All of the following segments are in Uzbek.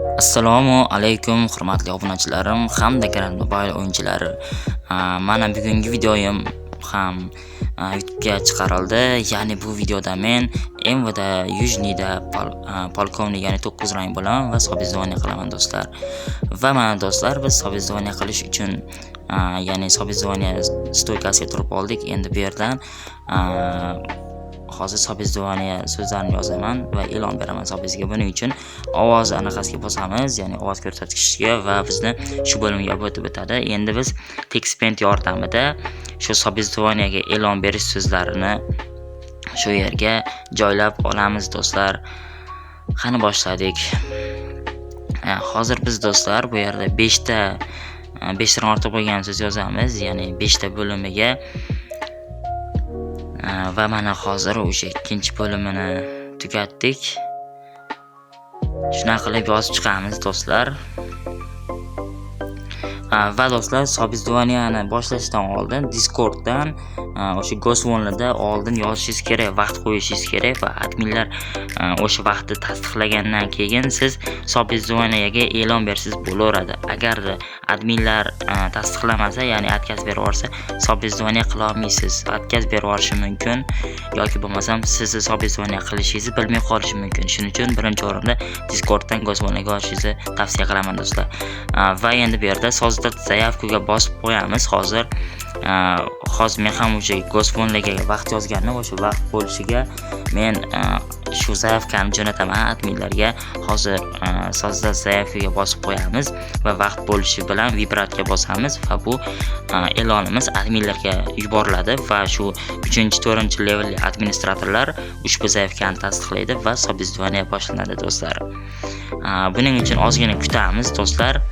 Assalomu alaykum hurmatli obunachilarim hamda Grand Mobile o'yinchilari. Mana bugungi videoyim ham YouTube'ga chiqarildi. Ya'ni bu videoda men MVD Yujnida polkovnik, ya'ni 9 rang bo'laman va sobezovniya qilaman do'stlar. Va mana do'stlar, biz sobezovniya qilish uchun ya'ni sobezovniya stoykasiga turib oldik. Endi bu yerdan hozir sobezovniya so'zlarini yozaman va e'lon beraman sobezga. Buning uchun ovoz anaqasiga bosamiz, ya'ni ovoz ko'rsatkichga va bizni shu bo'limga o'tib o'tadi. Endi biz TextPaint yordamida shu sobezovniyaga e'lon berish so'zlarini shu yerga joylab olamiz do'stlar. Qani boshladik. Hozir biz do'stlar bu yerda 5 dan ortiq bo'lgan so'z yozamiz, ya'ni 5 ta bo'limiga. Va mana hozir o'sha ikkinchi bo'limini tugatdik. Shuna qilib yozib chiqamiz do'stlar. Va do'stlar, sobezovniyani boshlashdan oldin Discorddan o'sha Goswonlida oldin yozishingiz kerak, vaqt qo'yishingiz kerak va adminlar o'sha vaqtni tasdiqlagandan keyin siz sobezovniyaga e'lon bersangiz bo'laveradi. Agar adminlar tasdiqlamasa, ya'ni отказ berib yuborsa, sobezovniya qila olmaysiz. Отказ berib yuborishi mumkin yoki bo'lmasam sizni sobezovniya qilishingizni bilmay qolishi mumkin. Shuning uchun birinchi o'rinda Discorddan Goswonga olishingizni tavsiya qilaman do'stlar. Va endi bu yerda sozda zaявкаga bosib qo'yamiz. Hozir men ham o'sha Goswonga vaqt yozgandim, o'sha vaqt bo'lishiga men shu zaявкani jo'nataman adminlarga. Hozir sozda zaявкаga bosib qo'yamiz va vaqt bo'lishi bilan vibratga bosamiz va bu e'lonimiz adminlarga yuboriladi va shu 3-4 levelli administratorlar ushbu zaявкani tasdiqlaydi va sobezovniya boshlanadi do'stlar. Buning uchun ozgina kutamiz do'stlar.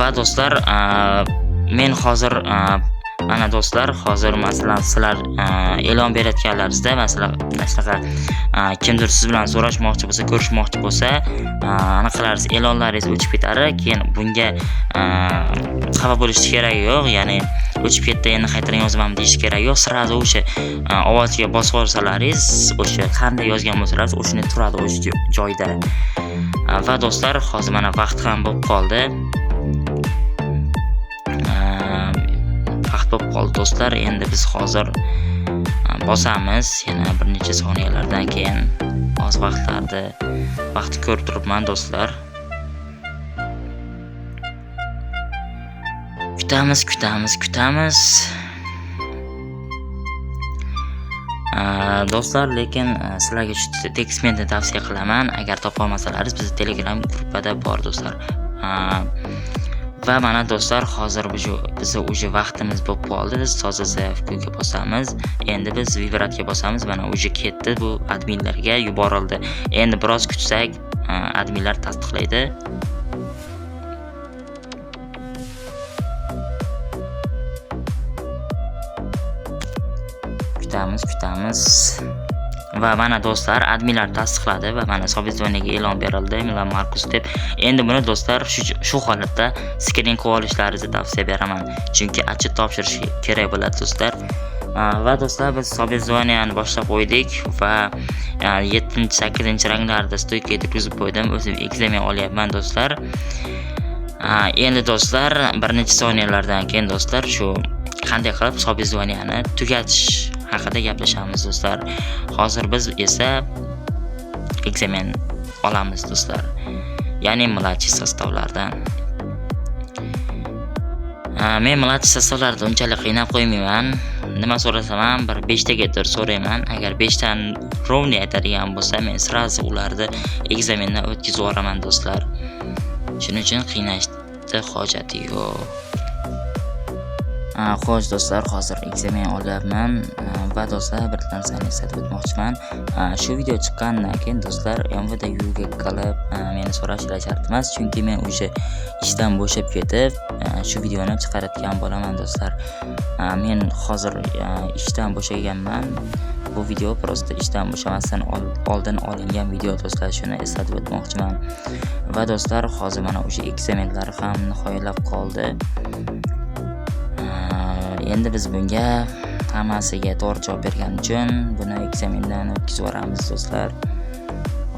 Va do'stlar, men hozir mana do'stlar, hozir masalan sizlar e'lon berayotganlaringizda, masalan shunaqa kimdir siz bilan so'rashmoqchi bo'lsa, ko'rishmoqchi bo'lsa, anaqalaringiz, e'lonlaringiz o'chib ketar. Keyin bunga xafa bo'lish kerak yo'q, ya'ni o'chib ketdi, endi qaytadan yozaman deyish kerak yo'q. Sirazi o'sha ovozga bosib olsalaringiz, o'sha qanday yozgan bo'lsangiz, o'shini turadi o'sha joyda. Va do'stlar, hozir mana vaqt ham bo'lib qoldi. Vaqt bo'lib qoldi do'stlar. Endi biz hozir bosamiz. Yana bir necha soniyalardan keyin oz vaqtni ko'rib turibman do'stlar. Kutamiz. Do'stlar, lekin sizlarga TextPaintni tavsiya qilaman. Agar topa olmasalaringiz bizni Telegram gruppada bor do'stlar. Va mana do'stlar, hozir bizni o'sha vaqtimiz bo'lib qoldi. Biz toza zaявкаga bosamiz. Endi biz vibratga bosamiz. Mana o'sha ketdi, bu adminlarga yuborildi. Endi biroz kutsak, adminlar tasdiqlaydi. Kutamiz. Va mana do'stlar, adminlar tasdiqladi va mana sobezovniyaga e'lon berildi, Milan Markus deb. Endi buni do'stlar shu holatda skrin qilib olishlaringizni tavsiya beraman, chunki achchiq topshirish kerak bo'ladi do'stlar. Va do'stlar, biz sobezovniyani boshlab qo'ydik va 7-8 ranglarda stoykaga kirgizib qo'ydim. O'zim ekzamen olyapman do'stlar. Endi do'stlar, bir necha soniyalardan keyin do'stlar shu qanday qilib sobezovniyani tugatish haqida gaplashamiz do'stlar. Hozir biz esa ekzamen olamiz do'stlar. Ya'ni mladший sostavlardan. Men mladший sostavlarda unchalik qiynab qo'ymayman. Nima so'rasam ham bir 5 taga so'rayman. Agar 5 dan ровный aytadigan bo'lsa, men sirazi ularni ekzamendan o'tkazib yuboraman do'stlar. Shuning uchun qiynashni hojati yo'q. Xo'sh do'stlar, hozir ekzamen olyapman va do'stlar, bir narsani eslatib o'tmoqchiman. Shu video chiqqandan keyin do'stlar, MVD Yuga qilib meni so'rashlar shart emas, chunki men o'sha ishdan bo'shab ketib, shu videoni chiqarayotgan bo'laman do'stlar. Men hozir ishdan bo'shaganman. Bu video prosta ishdan bo'shamasdan oldin olingan video do'stlar, shuni eslatib o'tmoqchiman. Va do'stlar, hozir mana o'sha ekzamenlar ham nihoyalab qoldi. Endi biz bunga hammasiga to'g'ri javob bergan uchun buni ekzamendan o'tkazib yuboramiz do'stlar.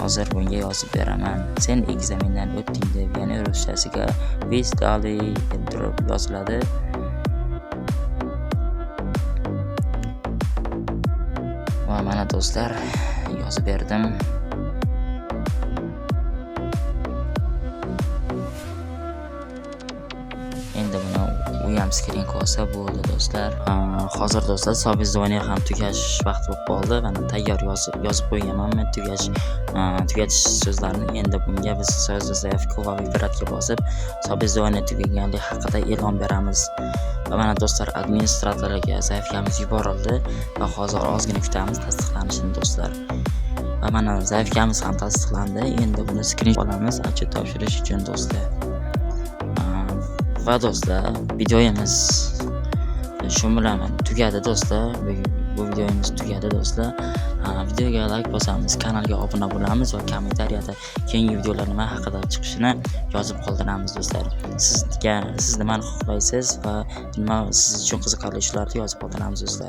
hozir bunga yozib beraman. Sen ekzamindan o'tding deb, ya'ni ruschasiga вы сдали deb turib yoziladi. Va mana do'stlar, yozib berdim. Endi buni uyam screen ko'rsa bo'ldi do'stlar. Hozir do'stlar sobizdovaniya ham tugash vaqti bo'lib qoldi. Mana tayyor yozib qo'yganman men tugatish so'zlarini. Endi bunga biz so'zni zaявка va vibratga bosib sobizdovaniya tugaganligi haqida e'lon beramiz. Va mana do'stlar, administratorga zaявkamiz yuborildi va hozir ozgina kutamiz tasdiqlanishini do'stlar. Va mana zaявkamiz ham tasdiqlandi. Endi buni screen olamiz atchет topshirish uchun do'stlar. Va do'stlar, videomiz shu bilan tugadi do'stlar. Bu videomiz tugadi do'stlar. Videoga like bosamiz, kanalga obuna bo'lamiz va kommentariyada keyingi videolar nima haqida chiqishini yozib qoldiramiz do'stlar. Siz nimani xohlaysiz va nima siz uchun qiziqarli ishlarni yozib qoldiramiz do'stlar.